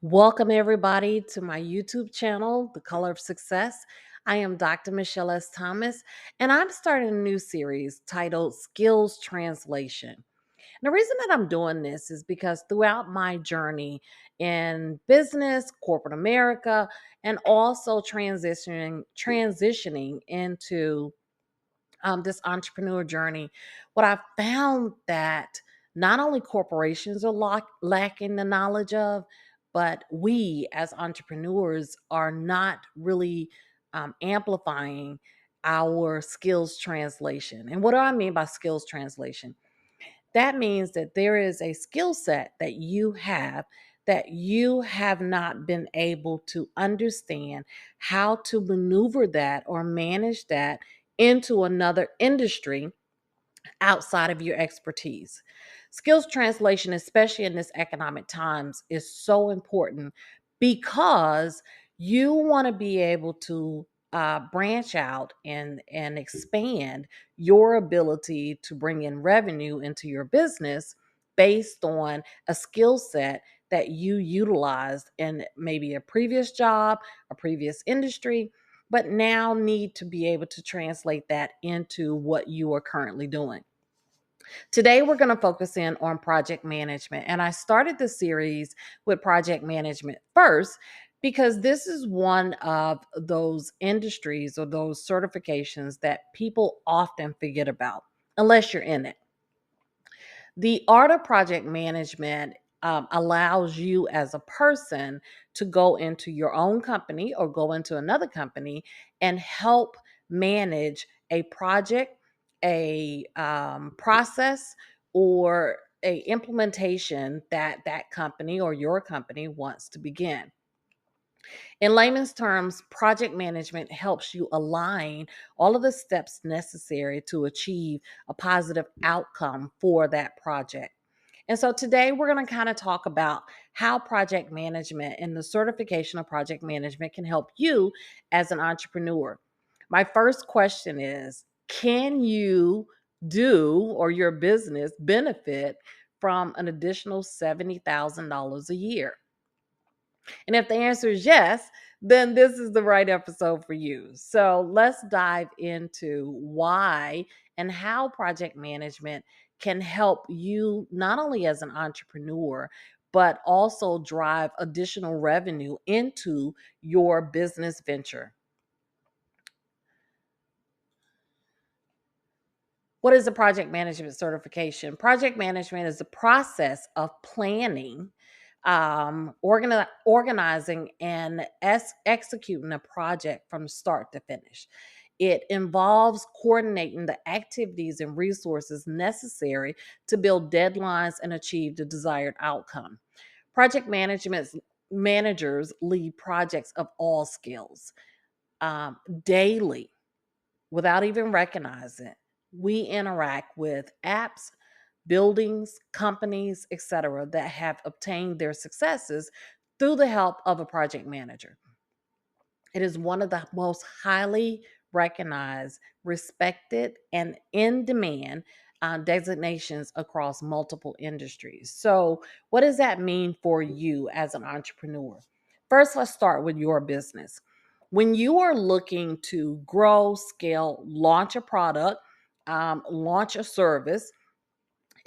Welcome, everybody, to my YouTube channel, The Color of Success. I am Dr. Michelle S. Thomas, and I'm starting a new series titled Skills Translation. And the reason that I'm doing this is because throughout my journey in business, corporate America, and also transitioning into this entrepreneur journey, what I found that not only corporations are lacking the knowledge of, but we as entrepreneurs are not really amplifying our skills translation. And what do I mean by skills translation? That means that there is a skill set that you have not been able to understand how to maneuver that or manage that into another industry outside of your expertise. Skills translation, especially in this economic times, is so important because you want to be able to branch out and expand your ability to bring in revenue into your business based on a skill set that you utilized in maybe a previous job, a previous industry, but now need to be able to translate that into what you are currently doing. Today, we're going to focus in on project management. And I started the series with project management first because this is one of those industries or those certifications that people often forget about unless you're in it. The art of project management allows you as a person to go into your own company or go into another company and help manage a project, a process, or a implementation that that company or your company wants to begin. In layman's terms, project management helps you align all of the steps necessary to achieve a positive outcome for that project. And so today we're going to kind of talk about how project management and the certification of project management can help you as an entrepreneur. My first question is, can you do or your business benefit from an additional $70,000 a year? And if the answer is yes, then this is the right episode for you. So let's dive into why and how project management can help you not only as an entrepreneur, but also drive additional revenue into your business venture. What is a project management certification? Project management is the process of planning, organizing, and executing a project from start to finish. It involves coordinating the activities and resources necessary to build deadlines and achieve the desired outcome. Project management managers lead projects of all skills daily without even recognizing it. We interact with apps, buildings, companies, etc., that have obtained their successes through the help of a project manager. It is one of the most highly recognized, respected, and in demand designations across multiple industries. So, what does that mean for you as an entrepreneur? First, let's start with your business. When you are looking to grow, scale, launch a product, launch a service,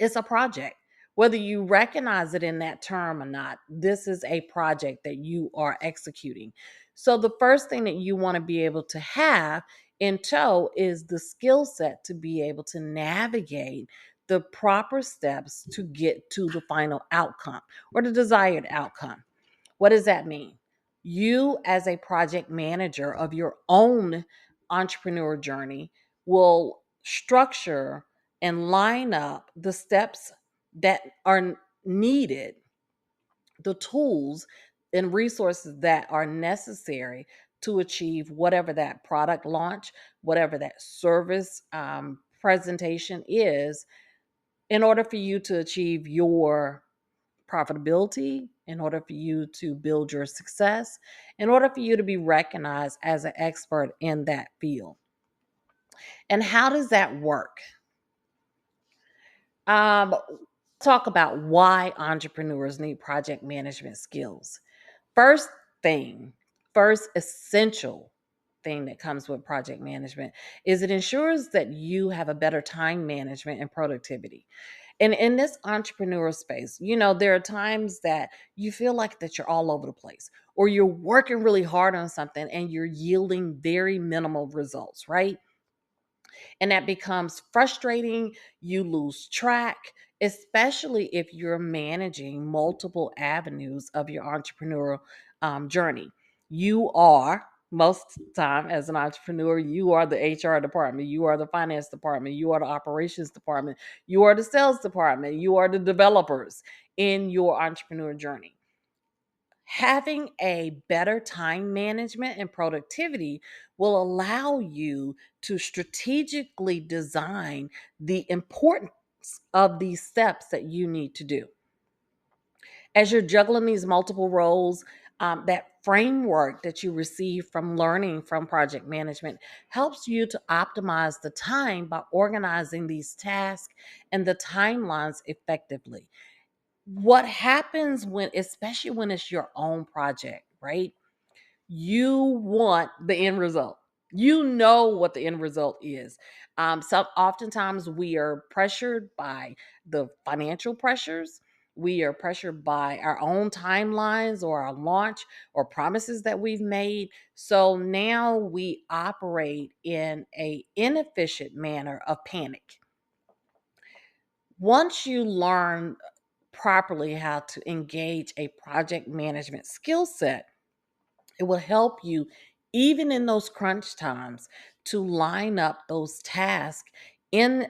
it's a project. Whether you recognize it in that term or not, this is a project that you are executing. So, the first thing that you want to be able to have in tow is the skill set to be able to navigate the proper steps to get to the final outcome or the desired outcome. What does that mean? You, as a project manager of your own entrepreneur journey, will structure and line up the steps that are needed, the tools and resources that are necessary to achieve whatever that product launch, whatever that service presentation is, in order for you to achieve your profitability, in order for you to build your success, in order for you to be recognized as an expert in that field. And how does that work? Um, Talk about why entrepreneurs need project management skills. First thing, first essential thing that comes with project management is it ensures that you have a better time management and productivity. And in this entrepreneurial space, there are times that you feel like that you're all over the place, or you're working really hard on something and you're yielding very minimal results, right? And that becomes frustrating. You lose track, especially if you're managing multiple avenues of your entrepreneurial journey. You are, most of the time as an entrepreneur, you are the HR department, you are the finance department, you are the operations department, you are the sales department, you are the developers in your entrepreneur journey. Having a better time management and productivity will allow you to strategically design the importance of these steps that you need to do. As you're juggling these multiple roles, that framework that you receive from learning from project management helps you to optimize the time by organizing these tasks and the timelines effectively. What happens when, especially when it's your own project, right? You want the end result. You know what the end result is. So oftentimes we are pressured by the financial pressures. We are pressured by our own timelines or our launch or promises that we've made. So now we operate in a inefficient manner of panic. Once you learn properly how to engage a project management skill set, it will help you, even in those crunch times, to line up those tasks in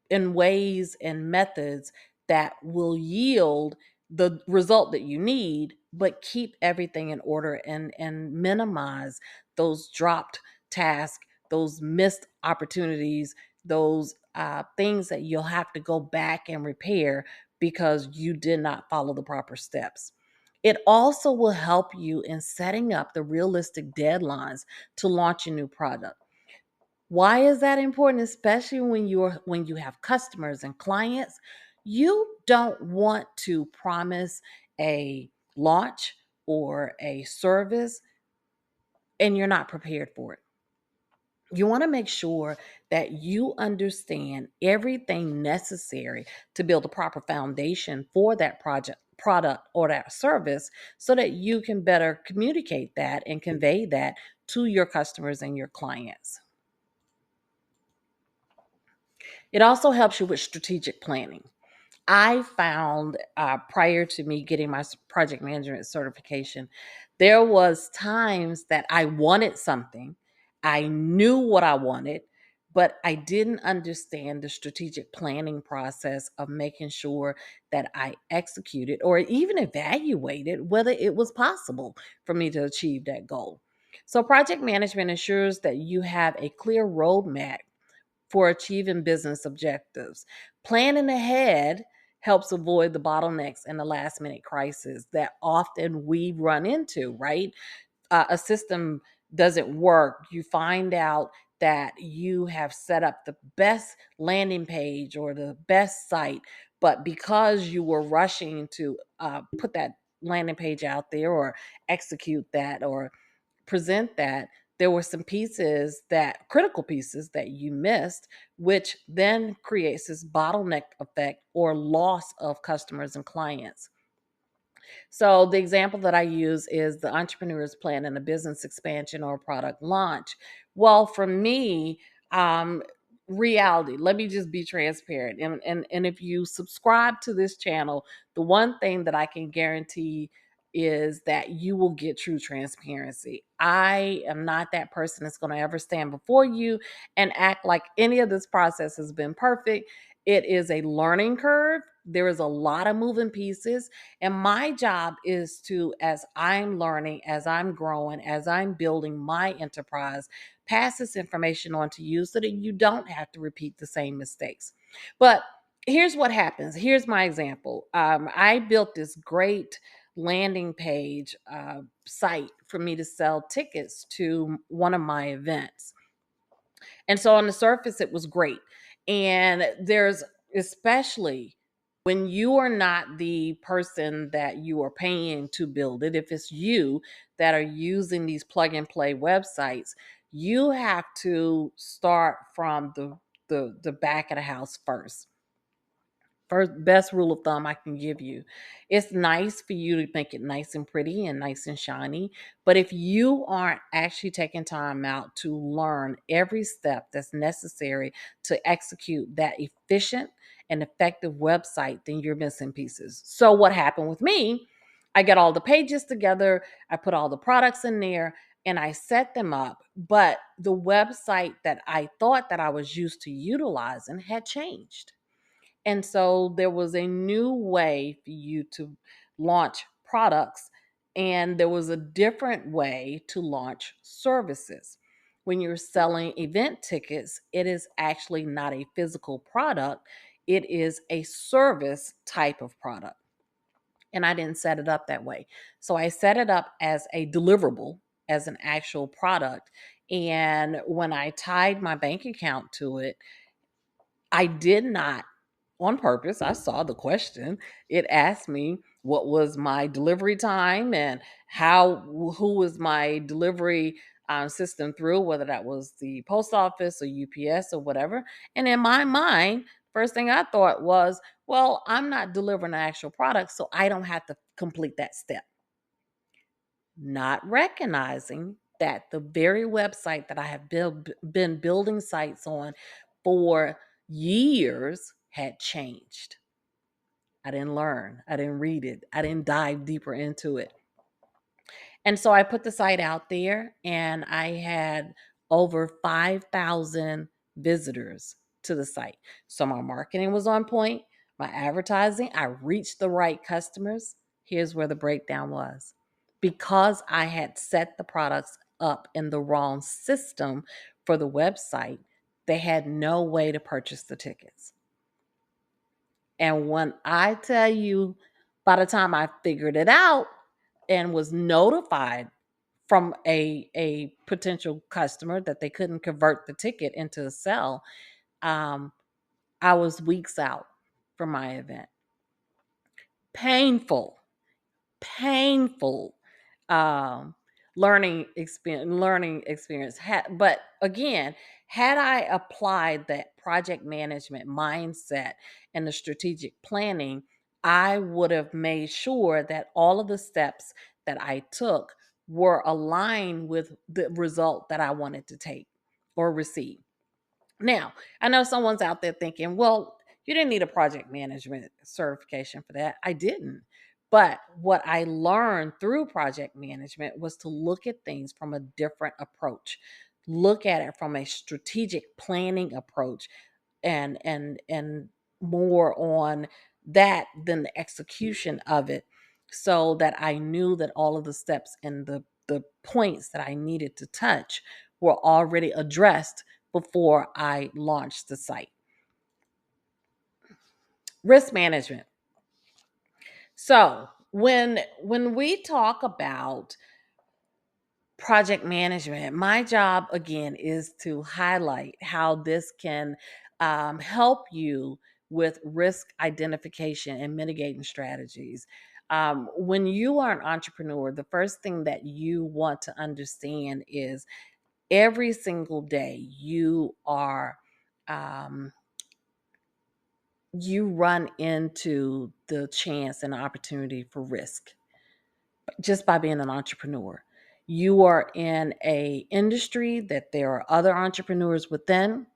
ways and methods that will yield the result that you need, but keep everything in order and minimize those dropped tasks, those missed opportunities, those things that you'll have to go back and repair because you did not follow the proper steps. It also will help you in setting up the realistic deadlines to launch a new product. Why is that important? Especially when you have customers and clients, you don't want to promise a launch or a service and you're not prepared for it. You want to make sure that you understand everything necessary to build a proper foundation for that product or that service so that you can better communicate that and convey that to your customers and your clients. It also helps you with strategic planning. I found prior to me getting my project management certification, there was times that I wanted something. I knew what I wanted, but I didn't understand the strategic planning process of making sure that I executed or even evaluated whether it was possible for me to achieve that goal. So project management ensures that you have a clear roadmap for achieving business objectives. Planning ahead helps avoid the bottlenecks and the last minute crisis that often we run into, right? A system doesn't work. You find out that you have set up the best landing page or the best site, but because you were rushing to put that landing page out there or execute that or present that, there were some pieces that critical pieces that you missed, which then creates this bottleneck effect or loss of customers and clients. So the example that I use is the entrepreneur's plan in a business expansion or product launch. Well, for me, um, reality, let me just be transparent. And if you subscribe to this channel, the one thing that I can guarantee is that you will get true transparency. I am not that person that's going to ever stand before you and act like any of this process has been perfect. It is a learning curve. There is a lot of moving pieces. And my job is to, as I'm learning, as I'm growing, as I'm building my enterprise, pass this information on to you so that you don't have to repeat the same mistakes. But here's what happens. Here's my example. I built this great landing page site for me to sell tickets to one of my events. And so on the surface, it was great. And there's especially When you are not the person that you are paying to build it, if it's you that are using these plug and play websites, you have to start from the back of the house first. First, best rule of thumb I can give you. It's nice for you to make it nice and pretty and nice and shiny. But if you aren't actually taking time out to learn every step that's necessary to execute that efficient and effective website, then you're missing pieces. So, what happened with me? I got all the pages together, I put all the products in there, and I set them up. But the website that I thought that I was used to utilizing had changed. And so there was a new way for you to launch products, and there was a different way to launch services. When you're selling event tickets, it is actually not a physical product, it is a service type of product. And I didn't set it up that way. So I set it up as a deliverable, as an actual product. And when I tied my bank account to it, I did not on purpose. I saw the question. It asked me what was my delivery time and who was my delivery system through, whether that was the post office or UPS or whatever. And in my mind, first thing I thought was, well, I'm not delivering an actual product, so I don't have to complete that step. Not recognizing that the very website that I have been building sites on for years had changed. I didn't learn, I didn't read it, I didn't dive deeper into it. And so I put the site out there and I had over 5,000 visitors to the site. So my marketing was on point, my advertising, I reached the right customers. Here's where the breakdown was. Because I had set the products up in the wrong system for the website, they had no way to purchase the tickets. And when I tell you, by the time I figured it out and was notified from a potential customer that they couldn't convert the ticket into a sell, um, I was weeks out from my event. Painful, painful um, learning experience. But again, had I applied that project management mindset and the strategic planning, I would have made sure that all of the steps that I took were aligned with the result that I wanted to take or receive. Now, I know someone's out there thinking, well, you didn't need a project management certification for that. I didn't. But what I learned through project management was to look at things from a different approach, look at it from a strategic planning approach, and more on that than the execution of it, so that I knew that all of the steps and the points that I needed to touch were already addressed before I launched the site. Risk management. So when we talk about project management, my job again is to highlight how this can help you with risk identification and mitigating strategies. When you are an entrepreneur, the first thing that you want to understand is every single day um, you run into the chance and opportunity for risk just by being an entrepreneur. You are in a industry that there are other entrepreneurs within.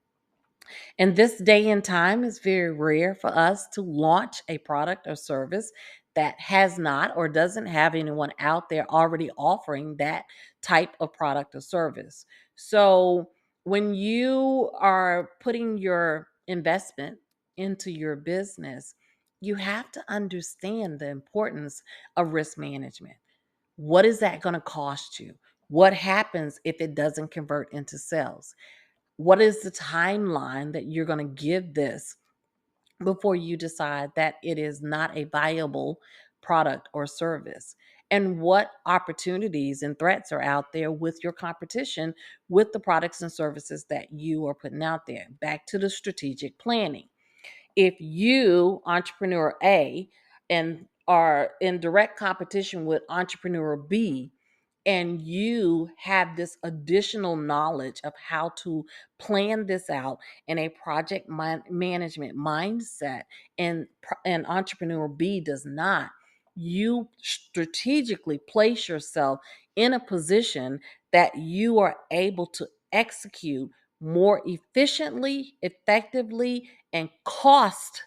And this day and time is very rare for us to launch a product or service that has not or doesn't have anyone out there already offering that type of product or service. So when you are putting your investment into your business, you have to understand the importance of risk management. What is that going to cost you? What happens if it doesn't convert into sales? What is the timeline that you're going to give this before you decide that it is not a viable product or service? And what opportunities and threats are out there with your competition with the products and services that you are putting out there? Back to the strategic planning. If you, entrepreneur A, and are in direct competition with entrepreneur B, and you have this additional knowledge of how to plan this out in a project management mindset, and entrepreneur B does not, you strategically place yourself in a position that you are able to execute more efficiently, effectively, and cost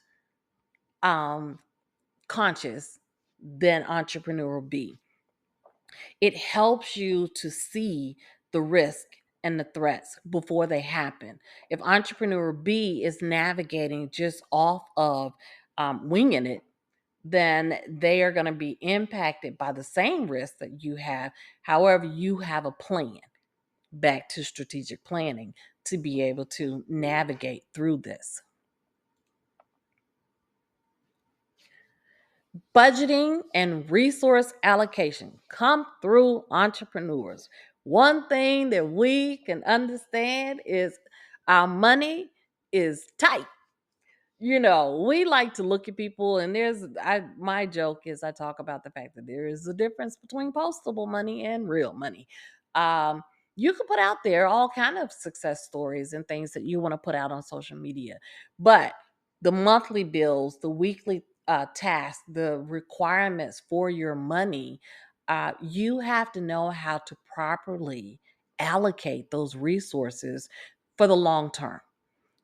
um, conscious than entrepreneur B. It helps you to see the risk and the threats before they happen. If entrepreneur B is navigating just off of winging it, then they are going to be impacted by the same risk that you have. However, you have a plan, back to strategic planning, to be able to navigate through this. Budgeting and resource allocation come through entrepreneurs. One thing that we can understand is our money is tight. We like to look at people, and my joke is, I talk about the fact that there is a difference between postable money and real money. Um, you can put out there all kind of success stories and things that you want to put out on social media, but the monthly bills, the weekly tasks, the requirements for your money, you have to know how to properly allocate those resources for the long term.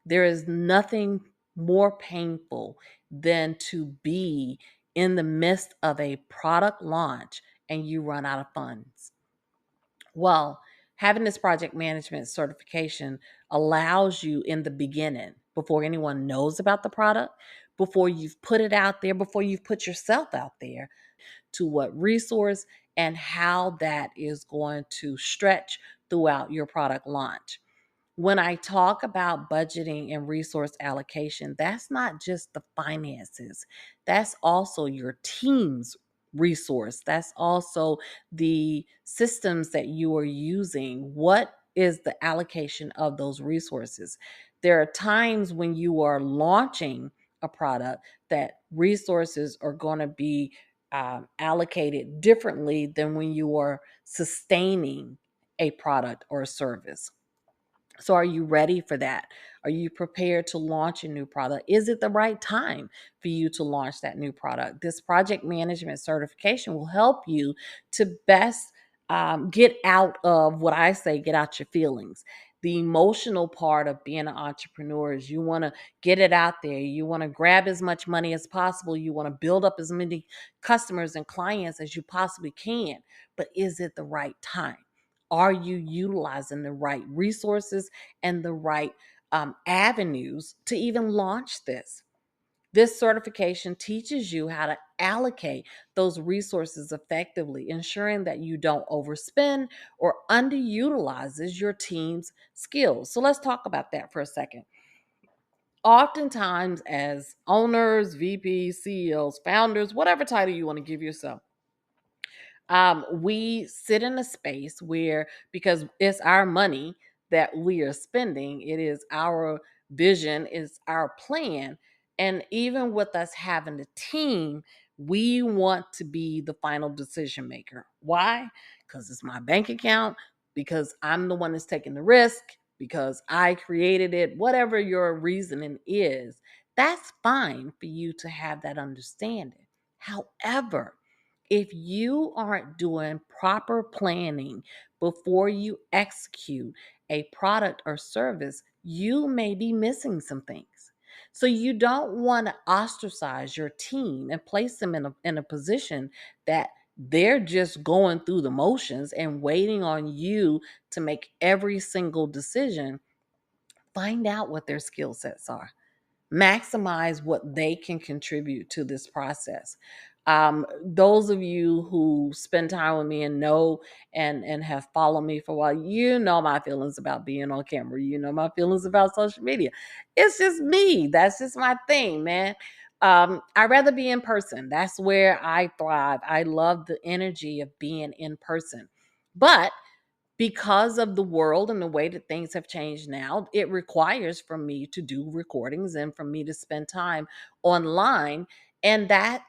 There is nothing more painful than to be in the midst of a product launch and you run out of funds. Well, having this project management certification allows you in the beginning, before anyone knows about the product, before you've put it out there, before you've put yourself out there, to what resource and how that is going to stretch throughout your product launch. When I talk about budgeting and resource allocation, that's not just the finances. That's also your team's resource. That's also the systems that you are using. What is the allocation of those resources? There are times when you are launching a product that resources are going to be allocated differently than when you are sustaining a product or a service. So, are you ready for that? Are you prepared to launch a new product? Is it the right time for you to launch that new product? This project management certification will help you to best get out of what I say, get out your feelings. The emotional part of being an entrepreneur is you want to get it out there. You want to grab as much money as possible. You want to build up as many customers and clients as you possibly can. But is it the right time? Are you utilizing the right resources and the right avenues to even launch this? This certification teaches you how to allocate those resources effectively, ensuring that you don't overspend or underutilizes your team's skills. So let's talk about that for a second. Oftentimes, as owners, VPs, CEOs, founders, whatever title you want to give yourself, we sit in a space where, because it's our money that we are spending, it is our vision, it's our plan. And even with us having a team, we want to be the final decision maker. Why? Because it's my bank account, because I'm the one that's taking the risk, because I created it, whatever your reasoning is. That's fine for you to have that understanding. However, if you aren't doing proper planning before you execute a product or service, you may be missing some things. So you don't want to ostracize your team and place them in a position that they're just going through the motions and waiting on you to make every single decision. Find out what their skill sets are, maximize what they can contribute to this process. Those of you who spend time with me and know and have followed me for a while, you know my feelings about being on camera. You know my feelings about social media. It's just me. That's just my thing, man. I'd rather be in person. That's where I thrive. I love the energy of being in person. But because of the world and the way that things have changed now, it requires for me to do recordings and for me to spend time online. And that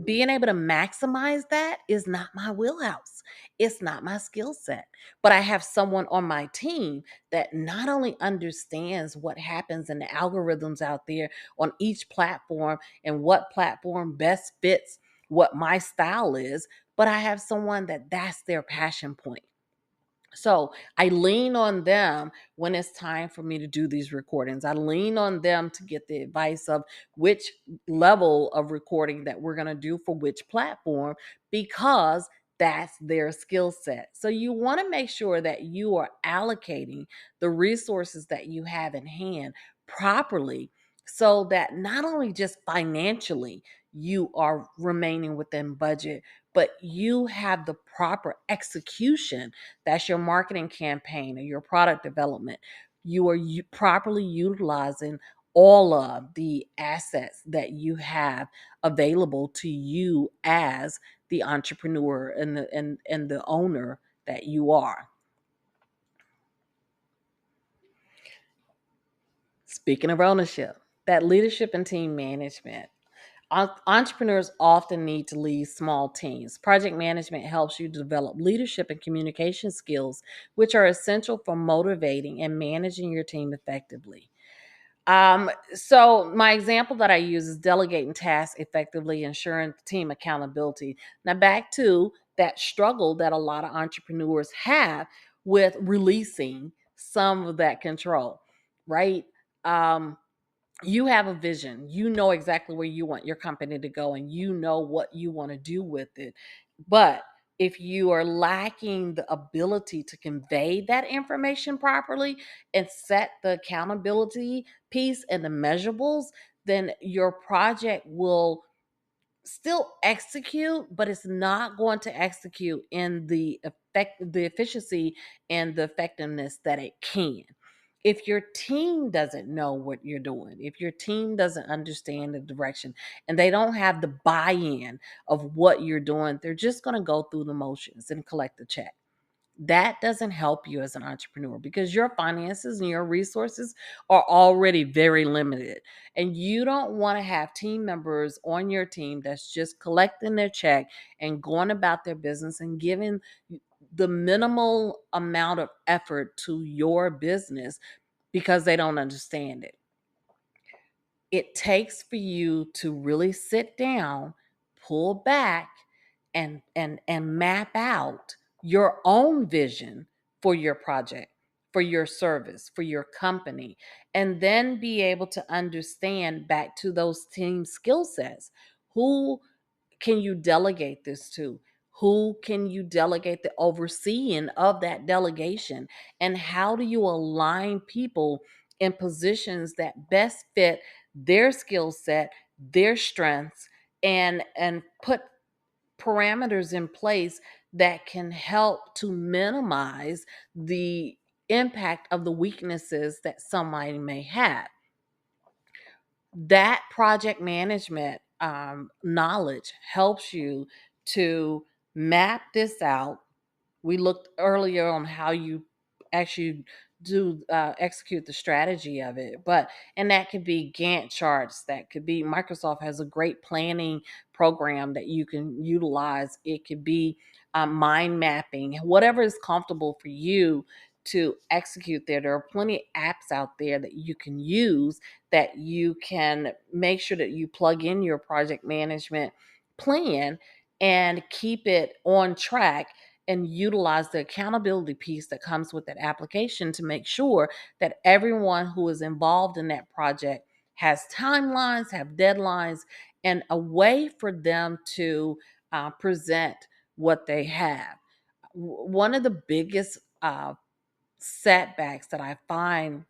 being able to maximize that is not my wheelhouse. It's not my skill set. But I have someone on my team that not only understands what happens in the algorithms out there on each platform and what platform best fits what my style is, but I have someone that that's their passion point. So I lean on them when it's time for me to do these recordings. I lean on them to get the advice of which level of recording that we're going to do for which platform, because that's their skill set. So you want to make sure that you are allocating the resources that you have in hand properly, so that not only just financially you are remaining within budget, but you have the proper execution. That's your marketing campaign or your product development. You are properly utilizing all of the assets that you have available to you as the entrepreneur and the owner that you are. Speaking of ownership, that leadership and team management. Entrepreneurs often need to lead small teams. Project management helps you develop leadership and communication skills, which are essential for motivating and managing your team effectively. So my example that I use is delegating tasks effectively, ensuring team accountability. Now back to that struggle that a lot of entrepreneurs have with releasing some of that control, right? Um, you have a vision. You know exactly where you want your company to go and you know what you want to do with it. But if you are lacking the ability to convey that information properly and set the accountability piece and the measurables, then your project will still execute, but it's not going to execute in the efficiency and the effectiveness that it can. If your team doesn't know what you're doing, if your team doesn't understand the direction and they don't have the buy-in of what you're doing, they're just going to go through the motions and collect the check. That doesn't help you as an entrepreneur because your finances and your resources are already very limited. And you don't want to have team members on your team that's just collecting their check and going about their business and giving the minimal amount of effort to your business because they don't understand it. It takes for you to really sit down, pull back, and map out your own vision for your project, for your service, for your company, and then be able to understand back to those team skill sets. Who can you delegate this to? Who can you delegate the overseeing of that delegation? And how do you align people in positions that best fit their skill set, their strengths, and put parameters in place that can help to minimize the impact of the weaknesses that somebody may have. That project management knowledge helps you to map this out. We looked earlier on how you actually do execute the strategy of it, but and that could be Gantt charts. That could be Microsoft has a great planning program that you can utilize. It could be mind mapping, whatever is comfortable for you to execute there. There are plenty of apps out there that you can use that you can make sure that you plug in your project management plan and keep it on track and utilize the accountability piece that comes with that application to make sure that everyone who is involved in that project has timelines, have deadlines, and a way for them to present what they have. One of the biggest setbacks that I find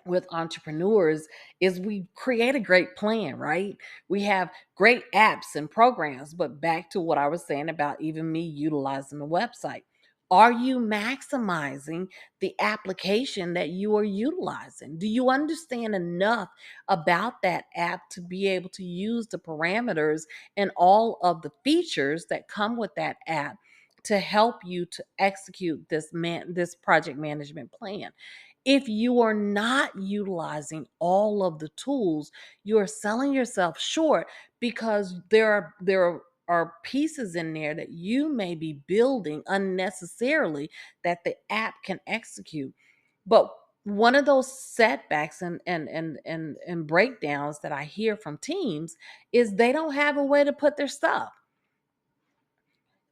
with entrepreneurs is we create a great plan, right? We have great apps and programs, but back to what I was saying about even me utilizing the website. Are you maximizing the application that you are utilizing? Do you understand enough about that app to be able to use the parameters and all of the features that come with that app to help you to execute this project management plan. If you are not utilizing all of the tools, you are selling yourself short, because there are pieces in there that you may be building unnecessarily that the app can execute. But one of those setbacks and breakdowns that I hear from teams is they don't have a way to put their stuff.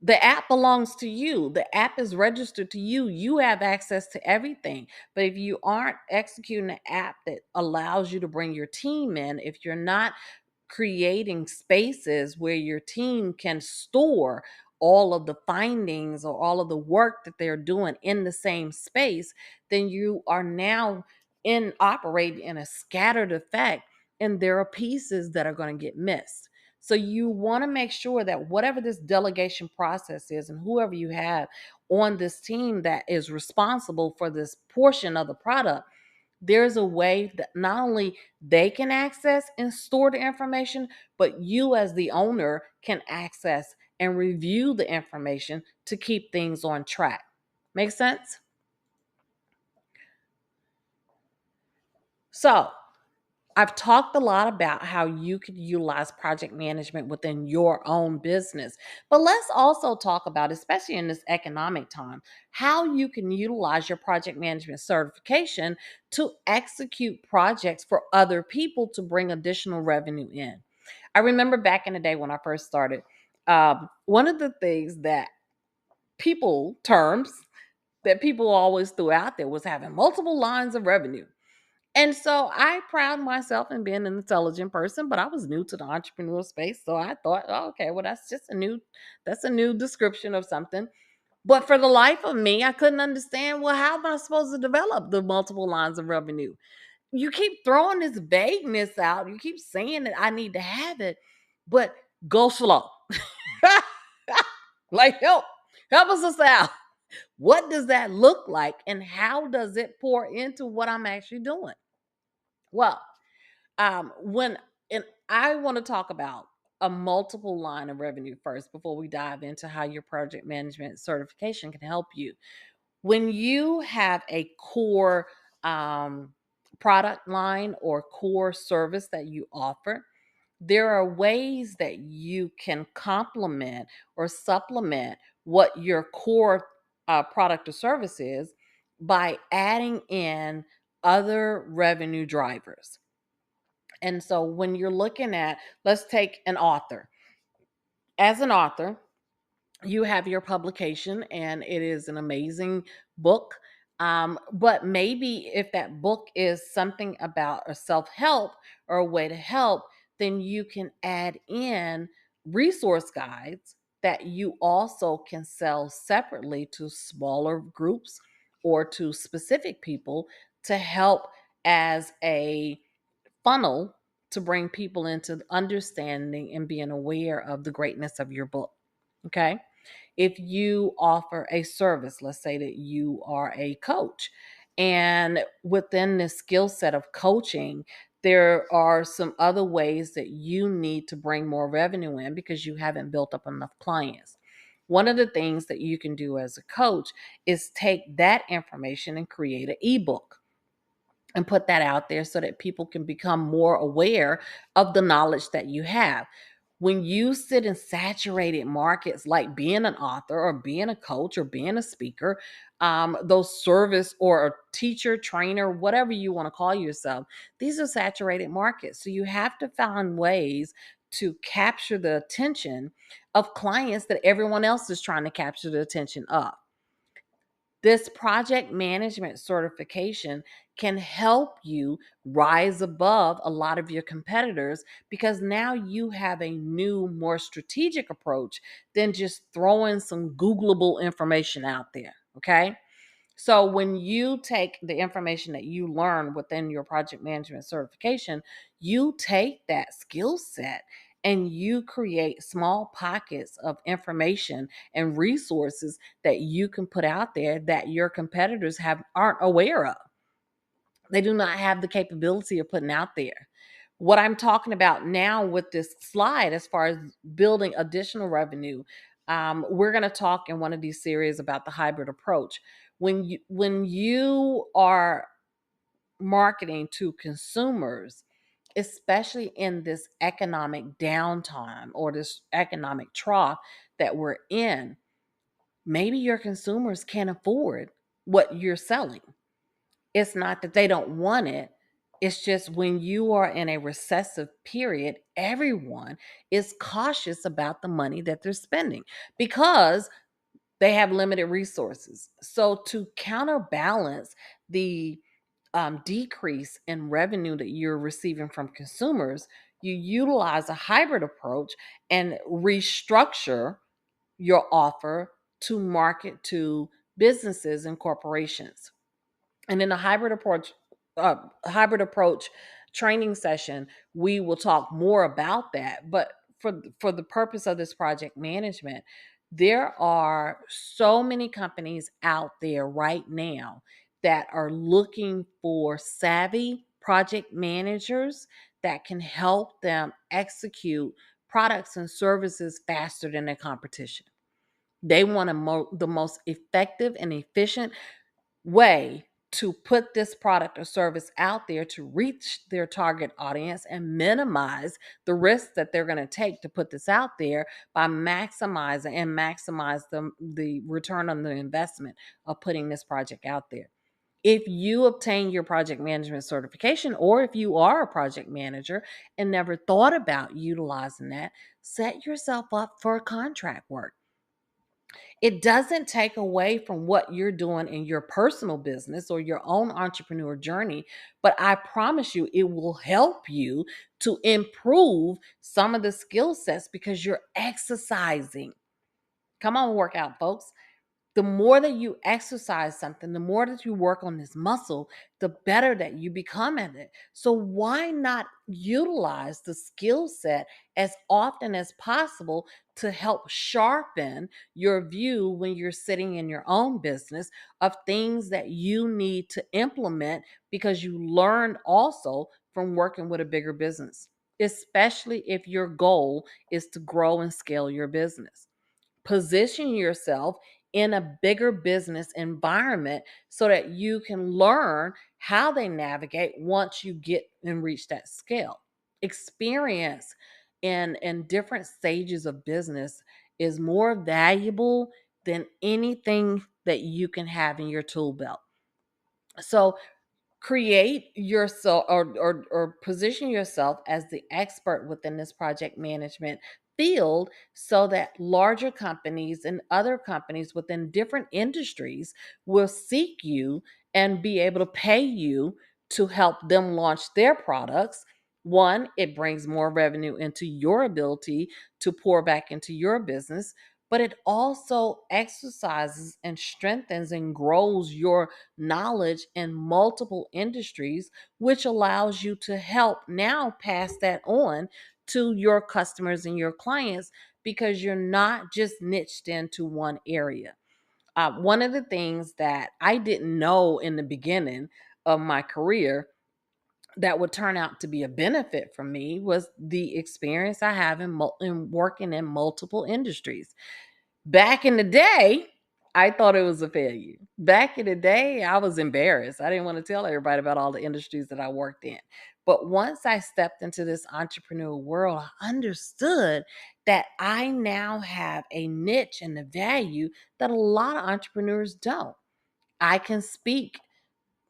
The app belongs to you. The app is registered to you. You have access to everything. But if you aren't executing an app that allows you to bring your team in, if you're not creating spaces where your team can store all of the findings or all of the work that they're doing in the same space, then you are now in operating in a scattered effect, and there are pieces that are going to get missed. So you want to make sure that whatever this delegation process is, and whoever you have on this team that is responsible for this portion of the product, there's a way that not only they can access and store the information, but you as the owner can access and review the information to keep things on track. Make sense? So, I've talked a lot about how you could utilize project management within your own business, but let's also talk about, especially in this economic time, how you can utilize your project management certification to execute projects for other people to bring additional revenue in. I remember back in the day when I first started, one of the things that terms that people always threw out there was having multiple lines of revenue. And so I pride myself in being an intelligent person, but I was new to the entrepreneurial space. So I thought, oh, okay, well, that's a new description of something. But for the life of me, I couldn't understand, well, how am I supposed to develop the multiple lines of revenue? You keep throwing this vagueness out. You keep saying that I need to have it, but go slow. Like, help us out. What does that look like? And how does it pour into what I'm actually doing? Well, when and I want to talk about a multiple line of revenue first before we dive into how your project management certification can help you. When you have a core um, product line or core service that you offer, there are ways that you can complement or supplement what your core product or service is by adding in other revenue drivers. And so when you're looking at, let's take an author. As an author, you have your publication and it is an amazing book. But maybe if that book is something about a self help or a way to help, then you can add in resource guides that you also can sell separately to smaller groups or to specific people to help as a funnel to bring people into understanding and being aware of the greatness of your book. Okay. If you offer a service, let's say that you are a coach, and within the skill set of coaching, there are some other ways that you need to bring more revenue in because you haven't built up enough clients. One of the things that you can do as a coach is take that information and create an ebook and put that out there so that people can become more aware of the knowledge that you have. When you sit in saturated markets like being an author or being a coach or being a speaker, those service or a teacher, trainer, whatever you want to call yourself, these are saturated markets. So you have to find ways to capture the attention of clients that everyone else is trying to capture the attention of. This project management certification can help you rise above a lot of your competitors because now you have a new, more strategic approach than just throwing some Googleable information out there. Okay. So when you take the information that you learn within your project management certification, you take that skill set and you create small pockets of information and resources that you can put out there that your competitors have aren't aware of. They do not have the capability of putting out there. What I'm talking about now with this slide, as far as building additional revenue, We're going to talk in one of these series about the hybrid approach. When you are marketing to consumers, especially in this economic downtime or this economic trough that we're in, maybe your consumers can't afford what you're selling. It's not that they don't want it. It's just when you are in a recessive period, everyone is cautious about the money that they're spending because they have limited resources. So to counterbalance the decrease in revenue that you're receiving from consumers, you utilize a hybrid approach and restructure your offer to market to businesses and corporations. And in a hybrid approach training session, we will talk more about that. But for the purpose of this project management, there are so many companies out there right now that are looking for savvy project managers that can help them execute products and services faster than their competition. They want the most effective and efficient way to put this product or service out there to reach their target audience and minimize the risks that they're going to take to put this out there by maximize the return on the investment of putting this project out there. If you obtain your project management certification, or if you are a project manager and never thought about utilizing that, set yourself up for contract work. It doesn't take away from what you're doing in your personal business or your own entrepreneur journey, but I promise you it will help you to improve some of the skill sets because you're exercising. Come on, work out, folks. The more that you exercise something, the more that you work on this muscle, the better that you become at it. So, why not utilize the skill set as often as possible to help sharpen your view when you're sitting in your own business of things that you need to implement because you learned also from working with a bigger business, especially if your goal is to grow and scale your business. Position yourself in a bigger business environment so that you can learn how they navigate once you get and reach that scale. Experience in different stages of business is more valuable than anything that you can have in your tool belt. So create yourself or position yourself as the expert within this project management field so that larger companies and other companies within different industries will seek you and be able to pay you to help them launch their products. One, it brings more revenue into your ability to pour back into your business, but it also exercises and strengthens and grows your knowledge in multiple industries, which allows you to help now pass that on to your customers and your clients because you're not just niched into one area. One of the things that I didn't know in the beginning of my career that would turn out to be a benefit for me was the experience I have in working in multiple industries. Back in the day, I thought it was a failure. Back in the day, I was embarrassed. I didn't want to tell everybody about all the industries that I worked in. But once I stepped into this entrepreneurial world, I understood that I now have a niche and a value that a lot of entrepreneurs don't. I can speak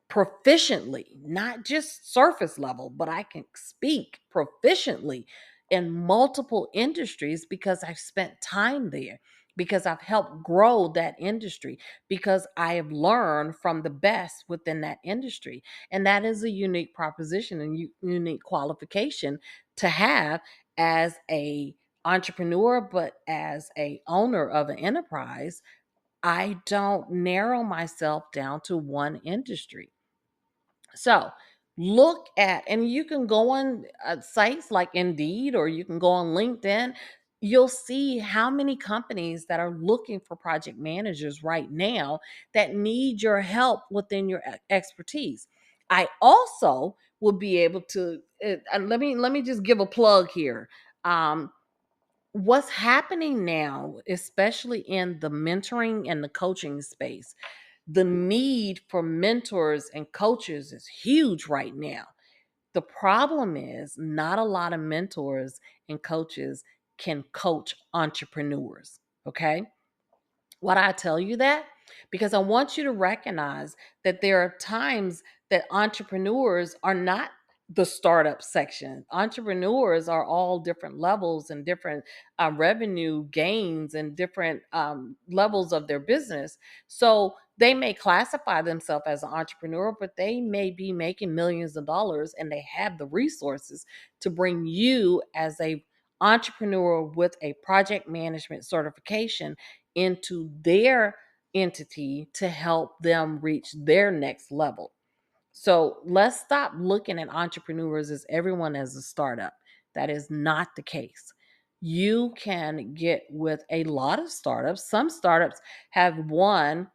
proficiently, not just surface level, but I can speak proficiently in multiple industries because I've spent time there, because I've helped grow that industry, because I have learned from the best within that industry. And that is a unique proposition and unique qualification to have as a entrepreneur, but as a owner of an enterprise. I don't narrow myself down to one industry. So look at, and you can go on sites like Indeed or you can go on LinkedIn. You'll see how many companies that are looking for project managers right now that need your help within your expertise. I also will be able to let me just give a plug here. Um, what's happening now, especially in the mentoring and the coaching space, the need for mentors and coaches is huge right now. The problem is not a lot of mentors and coaches can coach entrepreneurs. Okay. Why do I tell you that? Because I want you to recognize that there are times that entrepreneurs are not the startup section. Entrepreneurs are all different levels and different revenue gains and different levels of their business. So they may classify themselves as an entrepreneur, but they may be making millions of dollars and they have the resources to bring you as a entrepreneur with a project management certification into their entity to help them reach their next level. So let's stop looking at entrepreneurs as everyone as a startup. That is not the case. You can get with a lot of startups. Some startups have won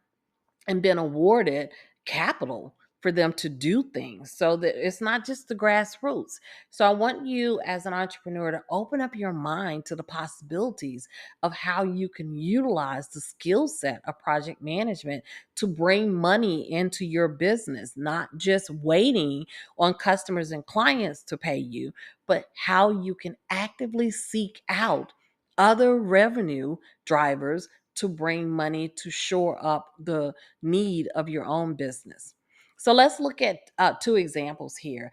and been awarded capital for them to do things, so that it's not just the grassroots. So I want you as an entrepreneur to open up your mind to the possibilities of how you can utilize the skill set of project management to bring money into your business, not just waiting on customers and clients to pay you, but how you can actively seek out other revenue drivers to bring money to shore up the need of your own business. So let's look at two examples here.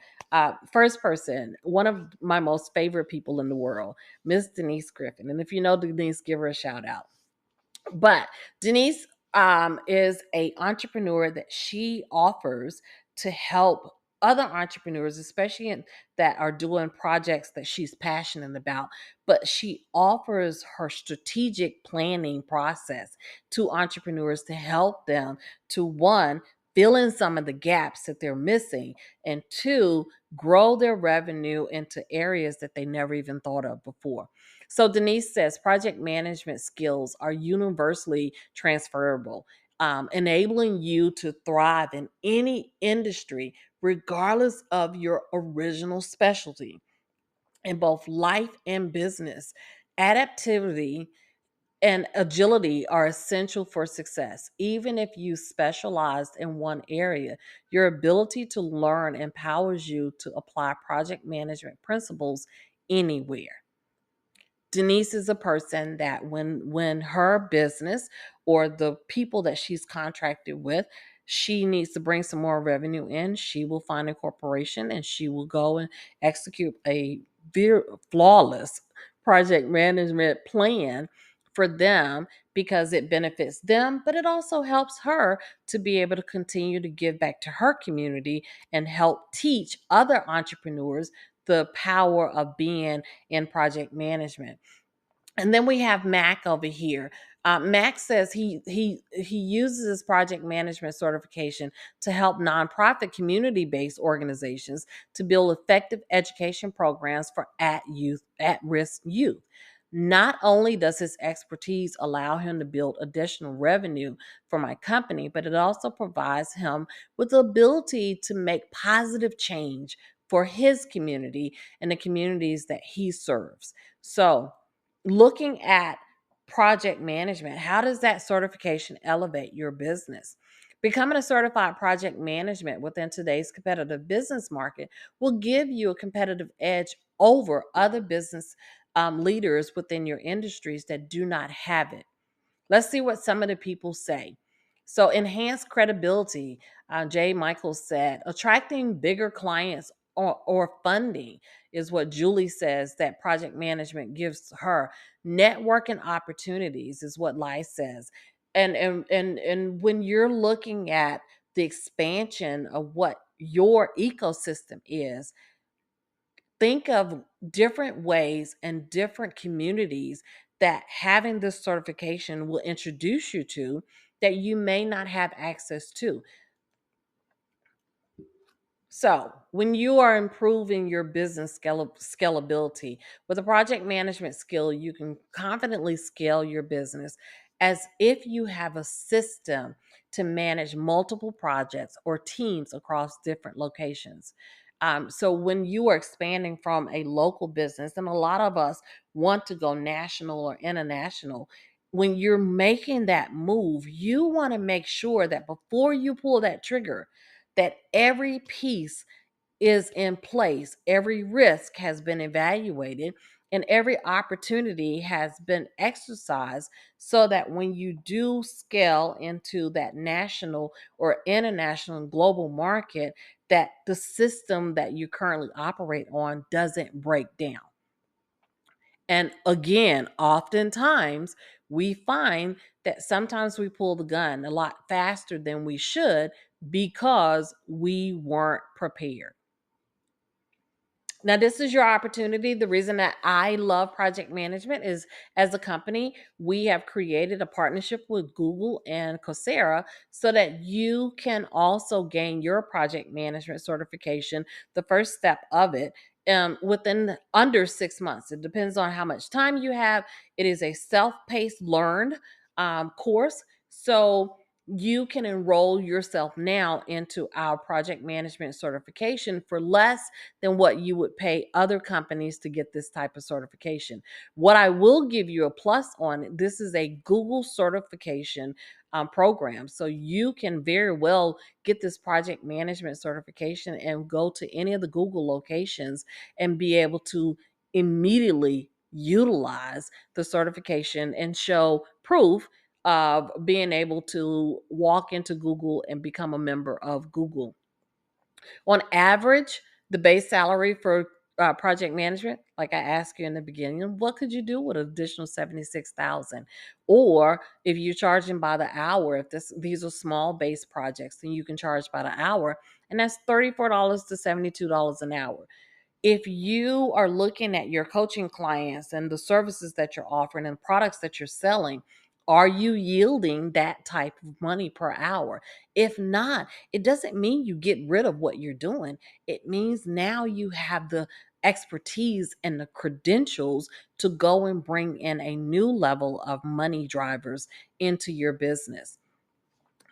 First person, one of my most favorite people in the world, Miss Denise Griffin. And if you know Denise, give her a shout out. But Denise is a entrepreneur that she offers to help other entrepreneurs, especially that are doing projects that she's passionate about. But she offers her strategic planning process to entrepreneurs to help them to, one, fill in some of the gaps that they're missing, and two, grow their revenue into areas that they never even thought of before. So Denise says project management skills are universally transferable, enabling you to thrive in any industry, regardless of your original specialty. In both life and business, adaptivity and agility are essential for success. Even if you specialized in one area, your ability to learn empowers you to apply project management principles anywhere. Denise is a person that when her business or the people that she's contracted with, she needs to bring some more revenue in, she will find a corporation and she will go and execute a flawless project management plan for them, because it benefits them, but it also helps her to be able to continue to give back to her community and help teach other entrepreneurs the power of being in project management. And then we have Mac over here. Mac says he uses his project management certification to help nonprofit community-based organizations to build effective education programs for at risk youth. Not only does his expertise allow him to build additional revenue for my company, but it also provides him with the ability to make positive change for his community and the communities that he serves. So looking at project management, how does that certification elevate your business? Becoming a certified project management within today's competitive business market will give you a competitive edge over other business leaders within your industries that do not have it. Let's see what some of the people say. So, enhanced credibility, Jay Michaels said, attracting bigger clients or funding is what Julie says that project management gives her. Networking opportunities is what Lai says. And when you're looking at the expansion of what your ecosystem is, think of different ways and different communities that having this certification will introduce you to that you may not have access to. So, when you are improving your business scalability with a project management skill, you can confidently scale your business as if you have a system to manage multiple projects or teams across different locations. So when you are expanding from a local business, and a lot of us want to go national or international, when you're making that move, you want to make sure that before you pull that trigger, that every piece is in place, every risk has been evaluated, and every opportunity has been exercised, so that when you do scale into that national or international and global market, that the system that you currently operate on doesn't break down. And again, oftentimes we find that sometimes we pull the gun a lot faster than we should because we weren't prepared. Now, this is your opportunity. The reason that I love project management is, as a company, we have created a partnership with Google and Coursera so that you can also gain your project management certification, the first step of it, within under 6 months. It depends on how much time you have. It is a self-paced learned course. So you can enroll yourself now into our project management certification for less than what you would pay other companies to get this type of certification. What I will give you a plus on, this is a Google certification program. So you can very well get this project management certification and go to any of the Google locations and be able to immediately utilize the certification and show proof of being able to walk into Google and become a member of Google. On average, the base salary for project management, like I asked you in the beginning, what could you do with an additional 76,000? Or if you're charging by the hour, if these are small base projects, then you can charge by the hour, and that's $34 to $72 an hour. If you are looking at your coaching clients and the services that you're offering and products that you're selling, are you yielding that type of money per hour? If not, it doesn't mean you get rid of what you're doing. It means now you have the expertise and the credentials to go and bring in a new level of money drivers into your business.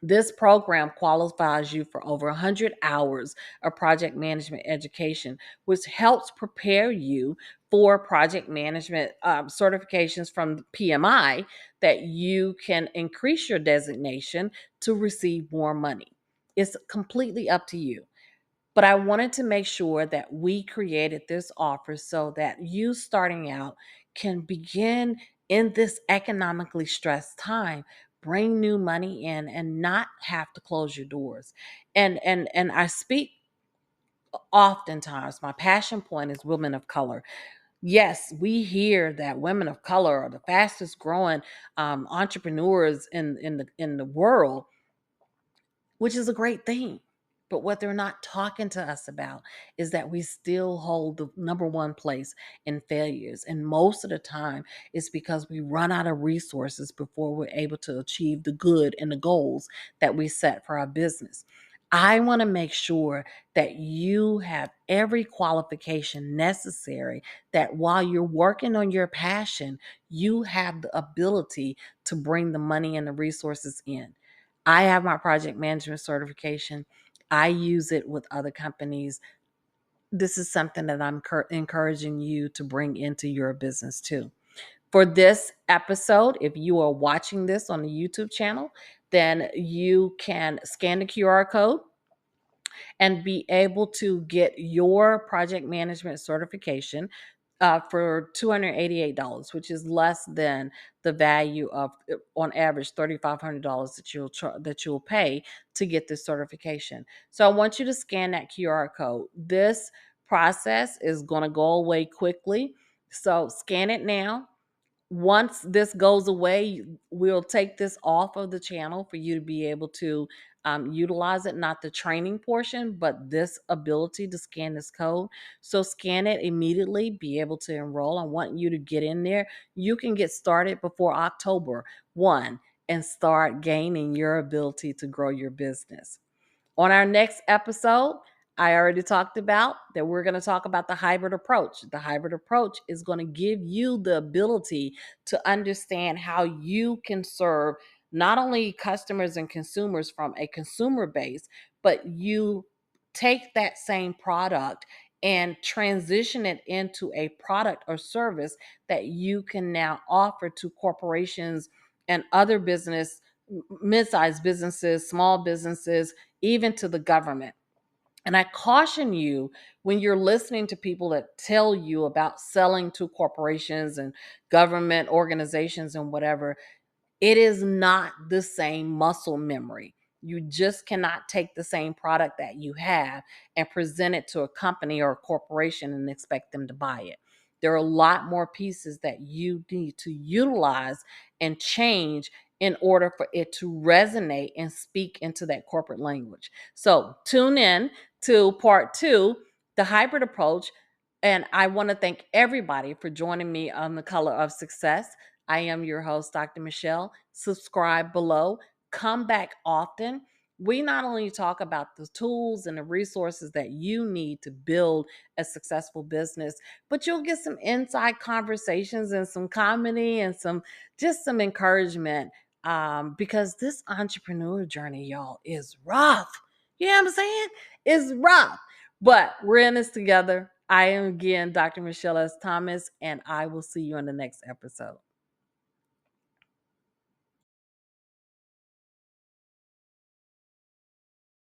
This program qualifies you for over 100 hours of project management education, which helps prepare you for project management certifications from the PMI, that you can increase your designation to receive more money. It's completely up to you. But I wanted to make sure that we created this offer so that you starting out can begin in this economically stressed time, bring new money in and not have to close your doors. And I speak oftentimes, my passion point is women of color. Yes, we hear that women of color are the fastest growing entrepreneurs in the world, which is a great thing. But what they're not talking to us about is that we still hold the number one place in failures. And most of the time, it's because we run out of resources before we're able to achieve the good and the goals that we set for our business. I want to make sure that you have every qualification necessary, that while you're working on your passion, you have the ability to bring the money and the resources in. I have my project management certification. I use it with other companies. This is something that I'm encouraging you to bring into your business too. For this episode, if you are watching this on the YouTube channel, then you can scan the QR code and be able to get your project management certification for $288, which is less than the value of, on average, $3,500 that you'll pay to get this certification. So I want you to scan that QR code. This process is going to go away quickly. So scan it now. Once this goes away, we'll take this off of the channel for you to be able to utilize it, not the training portion, but this ability to scan this code. So scan it immediately, be able to enroll. I want you to get in there. You can get started before October 1 and start gaining your ability to grow your business. On our next episode, I already talked about that we're going to talk about the hybrid approach. The hybrid approach is going to give you the ability to understand how you can serve not only customers and consumers from a consumer base, but you take that same product and transition it into a product or service that you can now offer to corporations and other mid-sized businesses, small businesses, even to the government. And I caution you, when you're listening to people that tell you about selling to corporations and government organizations and whatever, it is not the same muscle memory. You just cannot take the same product that you have and present it to a company or a corporation and expect them to buy it. There are a lot more pieces that you need to utilize and change in order for it to resonate and speak into that corporate language. So tune in to part two, the hybrid approach. And I want to thank everybody for joining me on The Color of Success. I am your host, Dr. Michelle. Subscribe below. Come back often. We not only talk about the tools and the resources that you need to build a successful business, but you'll get some inside conversations and some comedy and some encouragement, because this entrepreneur journey, y'all, is rough. You know what I'm saying? It's rough, but we're in this together. I am again Dr. Michelle S. Thomas, and I will see you in the next episode.